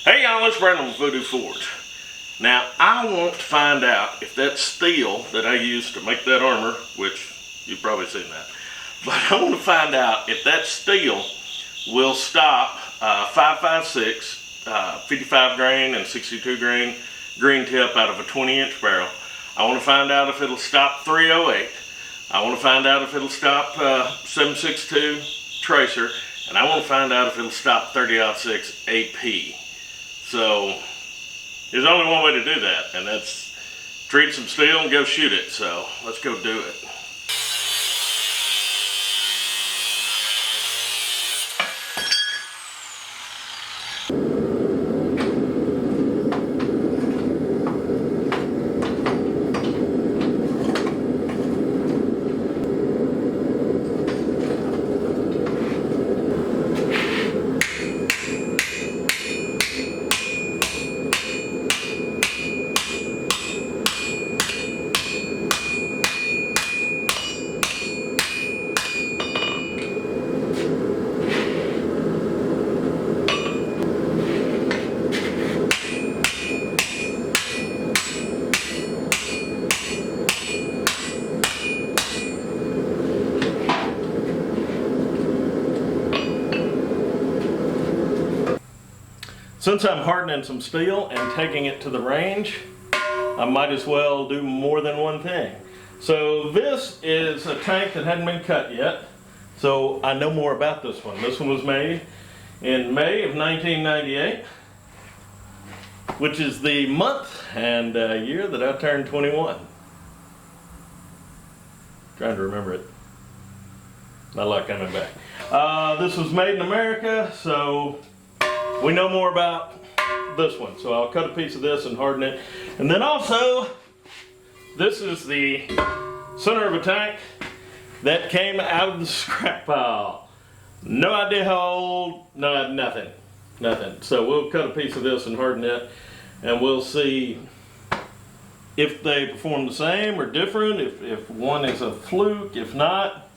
Hey y'all, it's Brandon with Voodoo Forge. Now, I want to find out if that steel that I used to make that armor, which you've probably seen that, but I want to find out if that steel will stop 5.56, 55 grain and 62 grain green tip out of a 20-inch barrel. I want to find out if it'll stop 308. I want to find out if it'll stop 7.62 tracer, and I want to find out if it'll stop 30-06 AP. So there's only one way to do that, and that's treat some steel and go shoot it. So let's go do it. Since I'm hardening some steel and taking it to the range, I might as well do more than one thing. So this is a tank that hadn't been cut yet, so I know more about this one. This one was made in May of 1998, which is the month and year that I turned 21. Trying to remember it. Not like coming back. This was made in America, so we know more about this one. So I'll cut a piece of this and harden it. And then also, this is the center of a tank that came out of the scrap pile. No idea how old, no, nothing. So we'll cut a piece of this and harden it, and we'll see if they perform the same or different, if one is a fluke, if not.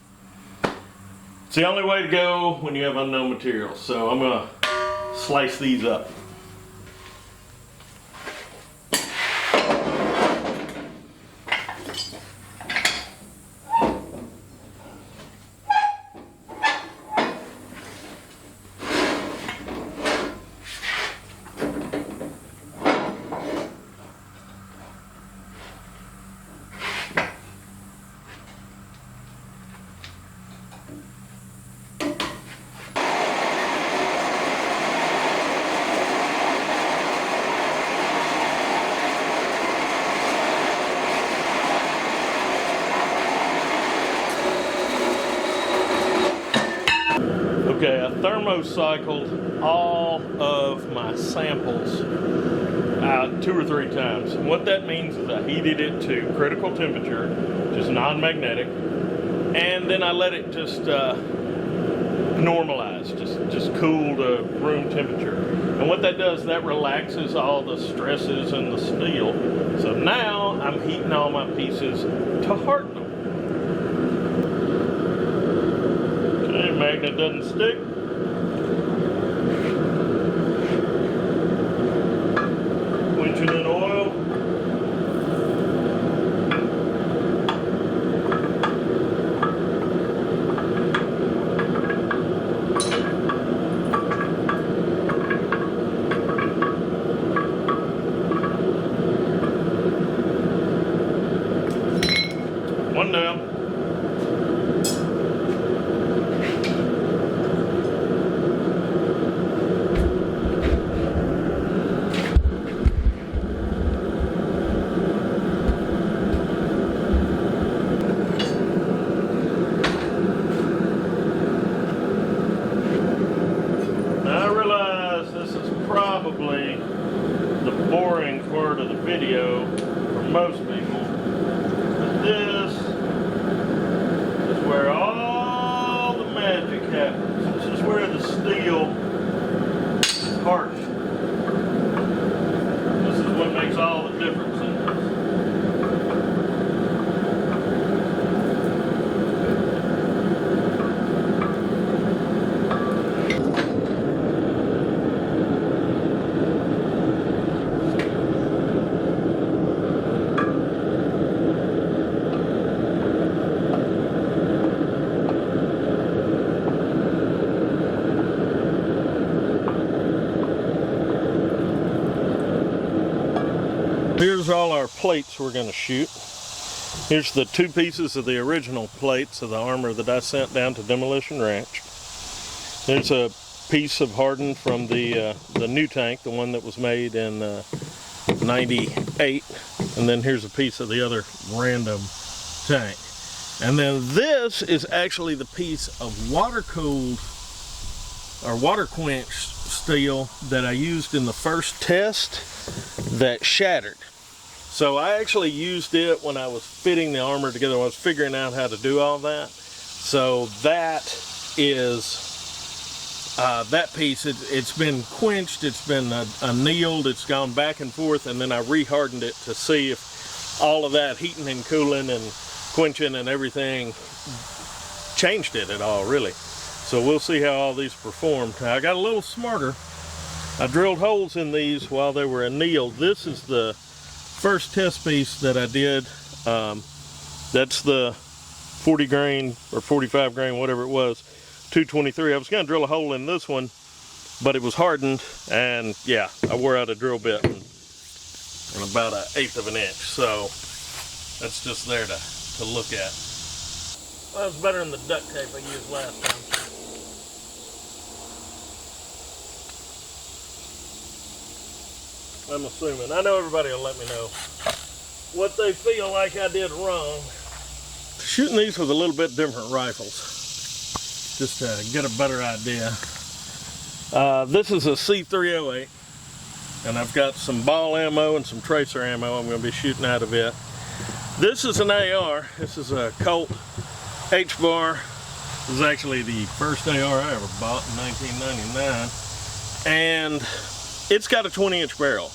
It's the only way to go when you have unknown materials. So I'm gonna slice these up. Okay, I thermocycled all of my samples out 2 or 3 times. And what that means is I heated it to critical temperature, just non-magnetic, and then I let it just normalize, just cool to room temperature. And what that does, that relaxes all the stresses in the steel. So now I'm heating all my pieces to harden them. Magnet doesn't stick. Quenching in oil. One down. Probably the boring part of the video for most people, but this is where all the magic happens. This is where the steel is hardened. This is what makes all the difference in this. Here's all our plates we're going to shoot. Here's the 2 pieces of the original plates of the armor that I sent down to Demolition Ranch. There's a piece of hardened from the new tank, the one that was made in 98. And then here's a piece of the other random tank. And then this is actually the piece of water-cooled or water-quenched steel that I used in the first test that shattered. So I actually used it when I was fitting the armor together. I was figuring out how to do all that. So that is that piece. It's been quenched, it's been annealed, it's gone back and forth, and then I re-hardened it to see if all of that heating and cooling and quenching and everything changed it at all, really. So we'll see how all these performed. I got a little smarter. I drilled holes in these while they were annealed. This is the first test piece that I did. That's the 40 grain or 45 grain, whatever it was, 223. I was going to drill a hole in this one, but it was hardened, and yeah, I wore out a drill bit in about 1/8 of an inch. So that's just there to look at. Well, that was better than the duct tape I used last time. I'm assuming. I know everybody will let me know what they feel like I did wrong. Shooting these with a little bit different rifles, just to get a better idea. This is a C308, and I've got some ball ammo and some tracer ammo I'm going to be shooting out of it. This is an AR. This is a Colt H-bar. This is actually the first AR I ever bought in 1999, and it's got a 20-inch barrel.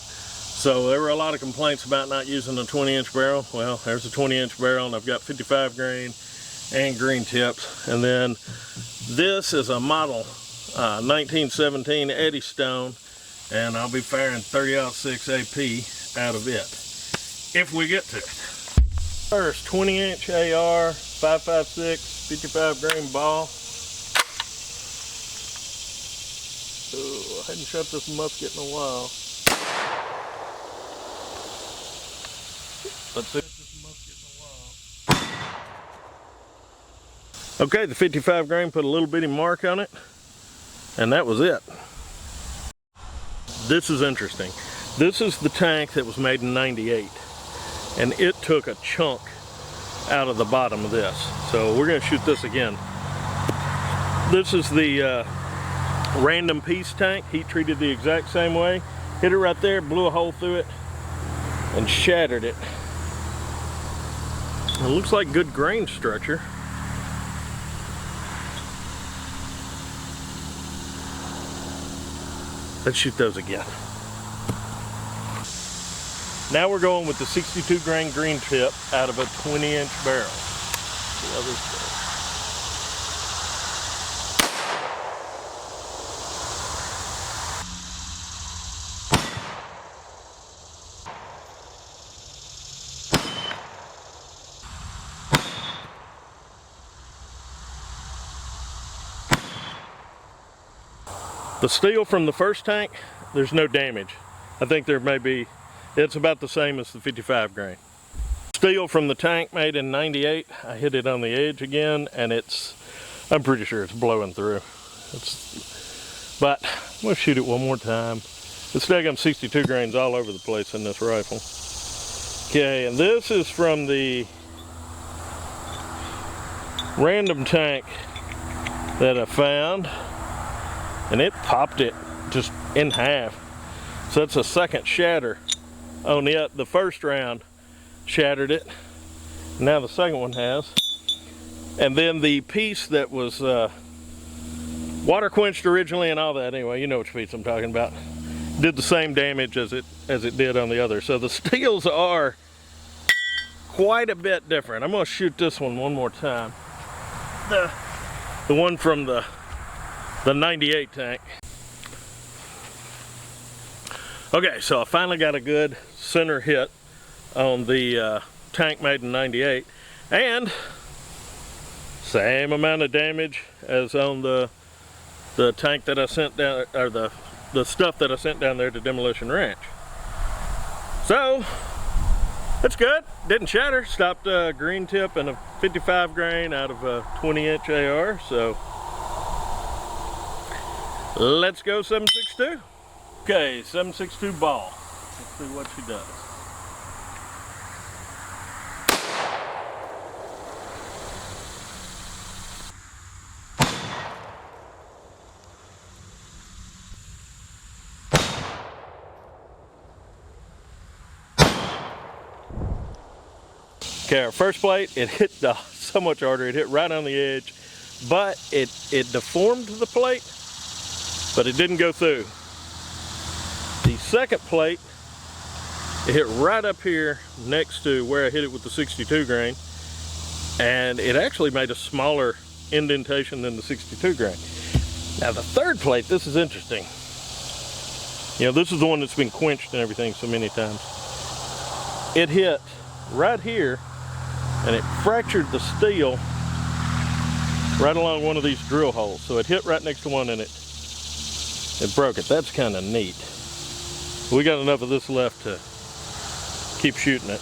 So there were a lot of complaints about not using a 20-inch barrel. Well, there's a 20-inch barrel, and I've got 55 grain and green tips. And then this is a model 1917 Eddystone, and I'll be firing 30-06 AP out of it, if we get to it. First, 20-inch AR, 5.56, 55 grain ball. Ooh, I hadn't shot this musket in a while. Let's see. Okay, the 55 grain put a little bitty mark on it, and that was it. This is interesting. This is the tank that was made in 98, and it took a chunk out of the bottom of this. So we're going to shoot this again. This is the random piece tank, heat treated the exact same way. Hit it right there, blew a hole through it, and shattered it. It looks like good grain structure. Let's shoot those again. Now we're going with the 62 grain green tip out of a 20-inch barrel. See how this goes. The steel from the first tank, there's no damage. I think there may be, it's about the same as the 55 grain. Steel from the tank made in 98, I hit it on the edge again, and I'm pretty sure it's blowing through. But I'm gonna shoot it one more time. This daggum 62 grains all over the place in this rifle. Okay, and this is from the random tank that I found, and it popped it just in half. So that's a second shatter on it. The first round shattered it. Now the second one has. And then the piece that was water quenched originally and all that, anyway, you know which piece I'm talking about, did the same damage as it did on the other. So the steels are quite a bit different. I'm gonna shoot this one more time. The one from the 98 tank. Okay, so I finally got a good center hit on the tank made in 98, and same amount of damage as on the tank that I sent down, or the stuff that I sent down there to Demolition Ranch. So That's good. Didn't shatter. Stopped green tip and a 55 grain out of a 20-inch AR. So let's go 7.62. Okay, 7.62 ball. Let's see what she does. Okay, our first plate, it hit so much harder. It hit right on the edge, but it deformed the plate, but it didn't go through. The second plate, it hit right up here next to where I hit it with the 62 grain, and it actually made a smaller indentation than the 62 grain. Now the third plate, this is interesting. You know, this is the one that's been quenched and everything so many times. It hit right here, and it fractured the steel right along one of these drill holes. So it hit right next to one and it broke it. That's kind of neat. We got enough of this left to keep shooting it.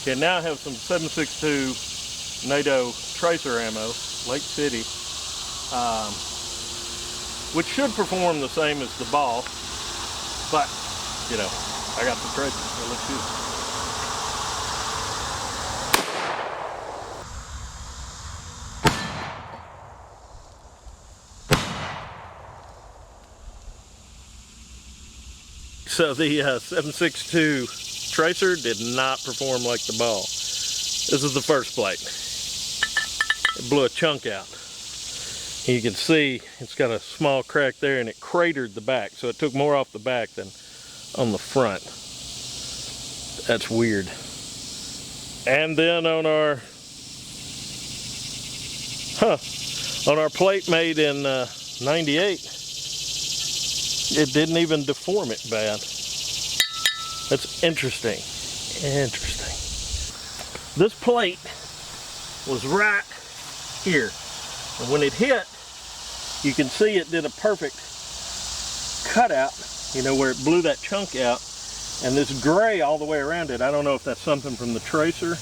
Okay, now I have some 7.62 NATO tracer ammo, Lake City, which should perform the same as the ball, but you know, I got the tracer, so let's shoot it. So the 7.62 tracer did not perform like the ball. This is the first plate. It blew a chunk out. You can see it's got a small crack there, and it cratered the back, so it took more off the back than on the front. That's weird. And then on our plate made in 98, it didn't even deform it bad. That's interesting. Interesting. This plate was right here, and when it hit, you can see it did a perfect cutout, you know, where it blew that chunk out, and this gray all the way around it. I don't know if that's something from the tracer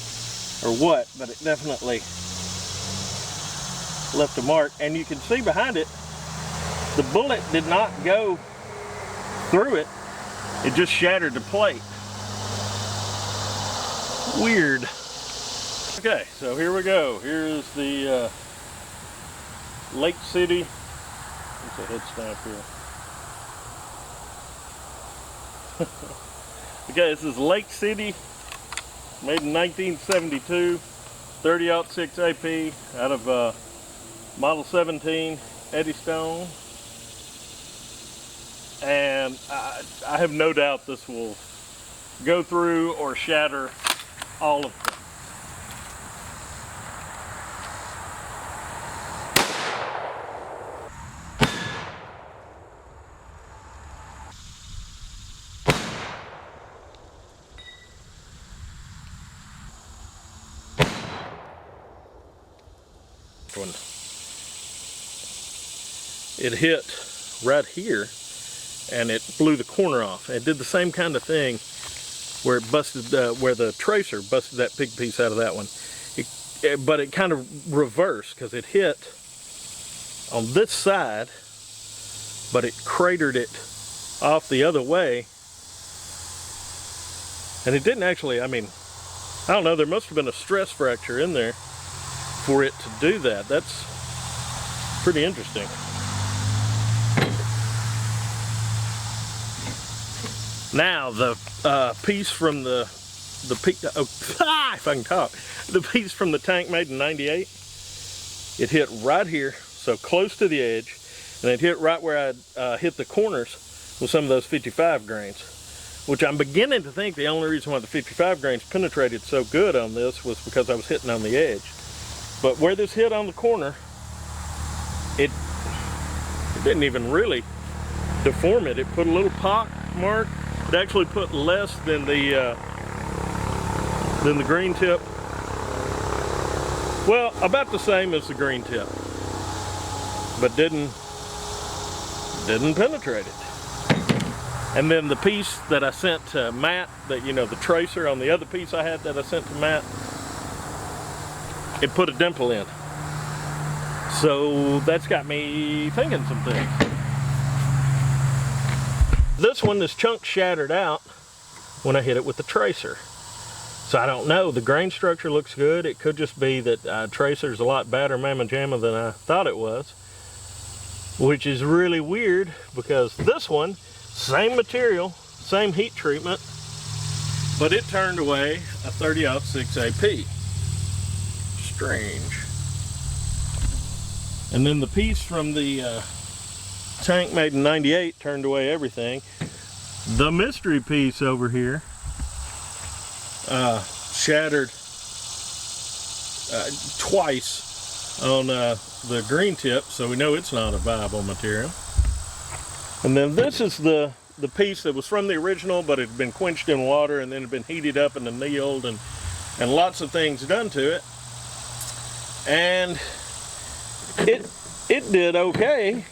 or what, but it definitely left a mark. And you can see behind it, the bullet did not go through it. It just shattered the plate. Weird. Okay, so here we go. Here's the Lake City. There's a head stamp here. Okay, this is Lake City, made in 1972, 30-06 AP out of Model 17 Eddystone. And I have no doubt this will go through or shatter all of them. It hit right here, and it blew the corner off. It did the same kind of thing where it busted, where the tracer busted that big piece out of that one. But it kind of reversed, because it hit on this side, but it cratered it off the other way. And it didn't actually, I mean, I don't know, there must have been a stress fracture in there for it to do that. That's pretty interesting. Now the piece from the if I can talk, the piece from the tank made in 98, it hit right here, so close to the edge, and it hit right where I hit the corners with some of those 55 grains, which I'm beginning to think the only reason why the 55 grains penetrated so good on this was because I was hitting on the edge. But where this hit on the corner, it didn't even really deform it. It put a little pock mark. It actually put less than the green tip. Well, about the same as the green tip, but didn't penetrate it. And then the piece that I sent to Matt, that, you know, the tracer on the other piece I had that I sent to Matt, it put a dimple in. So that's got me thinking some things. This one, this chunk shattered out when I hit it with the tracer. So I don't know, the grain structure looks good. It could just be that tracer's a lot better mamma jamma than I thought it was, which is really weird because this one, same material, same heat treatment, but it turned away a 30-06 AP. Strange. And then the piece from the tank made in '98 turned away everything. The mystery piece over here shattered twice on the green tip, so we know it's not a viable material. And then this is the piece that was from the original, but it had been quenched in water and then had been heated up and annealed and lots of things done to it. And it did okay.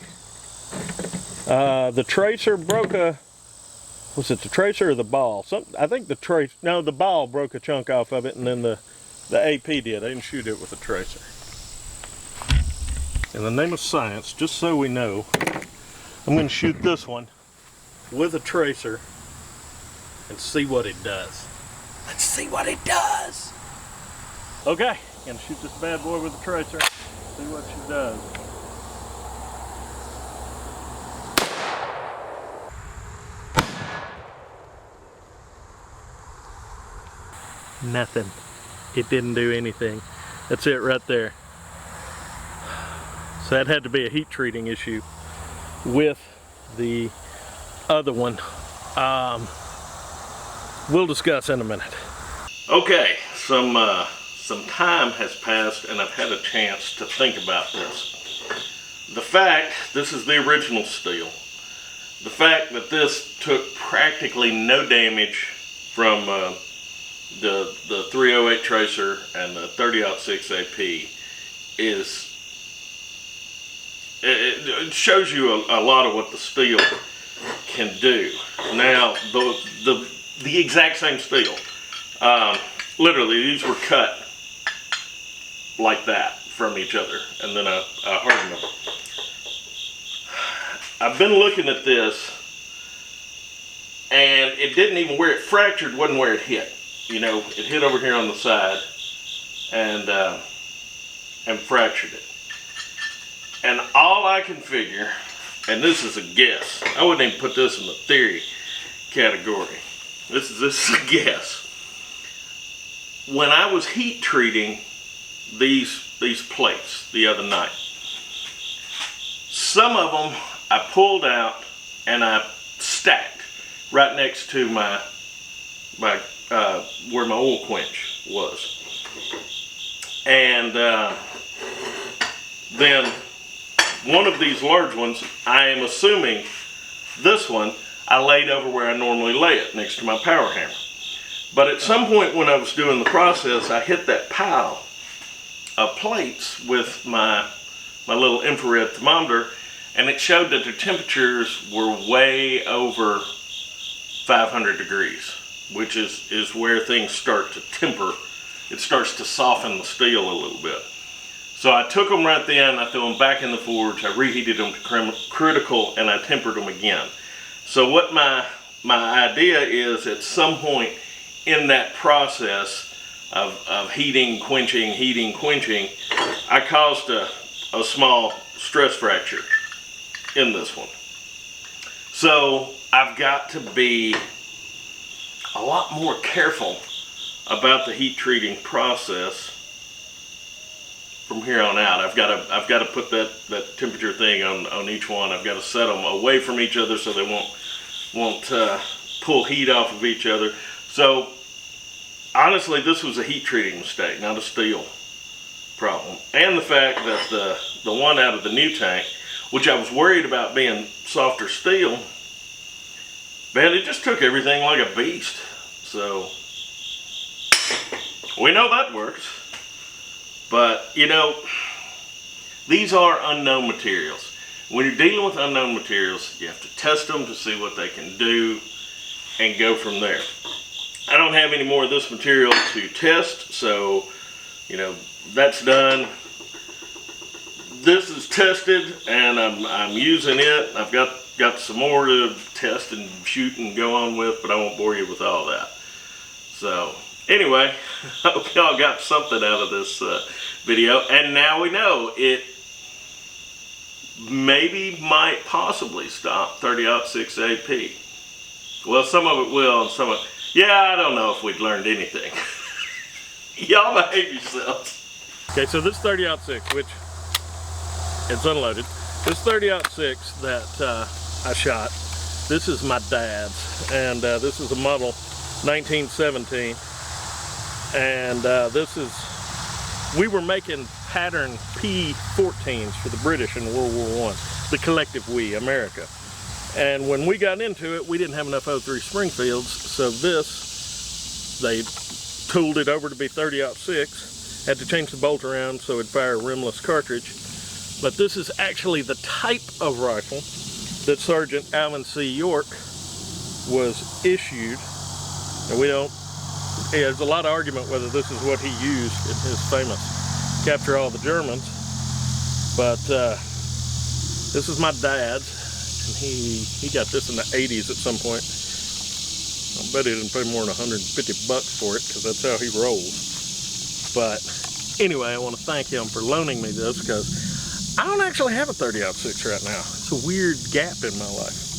The tracer broke a, was it the tracer or the ball? I think the tracer, no, the ball broke a chunk off of it, and then the AP did. I didn't shoot it with a tracer. In the name of science, just so we know, I'm going to shoot this one with a tracer and see what it does. Let's see what it does. Okay, gonna shoot this bad boy with a tracer, see what she does. Nothing. It didn't do anything. That's it right there. So that had to be a heat treating issue with the other one. We'll discuss in a minute. Okay, some time has passed and I've had a chance to think about this. The fact this is the original steel, the fact that this took practically no damage from the 308 tracer and the 30-06 AP is, it shows you a lot of what the steel can do. Now the exact same steel, literally these were cut like that from each other, and then I hardened them. I've been looking at this, and it didn't even, where it fractured wasn't where it hit. You know, it hit over here on the side and fractured it. And all I can figure, and this is a guess, I wouldn't even put this in the theory category. This is a guess. When I was heat treating these plates the other night, some of them I pulled out and I stacked right next to my where my oil quench was. And then one of these large ones, I am assuming this one, I laid over where I normally lay it, next to my power hammer. But at some point when I was doing the process, I hit that pile of plates with my little infrared thermometer, and it showed that the temperatures were way over 500 degrees, which is where things start to temper. It starts to soften the steel a little bit. So I took them right then, I threw them back in the forge, I reheated them to critical, and I tempered them again. So what my idea is, at some point in that process of heating, quenching, I caused a small stress fracture in this one. So I've got to be a lot more careful about the heat treating process from here on out. I've got to put that temperature thing on each one. I've got to set them away from each other so they won't pull heat off of each other. So honestly, this was a heat treating mistake, not a steel problem. And the fact that the one out of the new tank, which I was worried about being softer steel, man, it just took everything like a beast. So we know that works. But you know, these are unknown materials. when you're dealing with unknown materials, you have to test them to see what they can do and go from there. I don't have any more of this material to test, so, you know, that's done. This is tested, and I'm using it. I've got some more to test and shoot and go on with, but I won't bore you with all that. So, anyway, I hope y'all got something out of this video, and now we know it maybe might possibly stop 30-06 AP. Well, some of it will, and some of it, yeah, I don't know if we'd learned anything. Y'all behave yourselves. Okay, so this 30-06, which it's unloaded. This 30-06 that I shot, this is my dad's, and this is a model 1917, and this is, we were making pattern P14s for the British in World War I, the collective we, America. And when we got into it, we didn't have enough 03 Springfields, so this, they tooled it over to be 30-06, had to change the bolt around so it'd fire a rimless cartridge. But this is actually the type of rifle that Sergeant Alvin C. York was issued. And we don't, there's a lot of argument whether this is what he used in his famous Capture All the Germans. But this is my dad's, and he got this in the 80s at some point. I bet he didn't pay more than 150 bucks for it, because that's how he rolls. But anyway, I want to thank him for loaning me this, because I don't actually have a 30-06 right now. It's a weird gap in my life.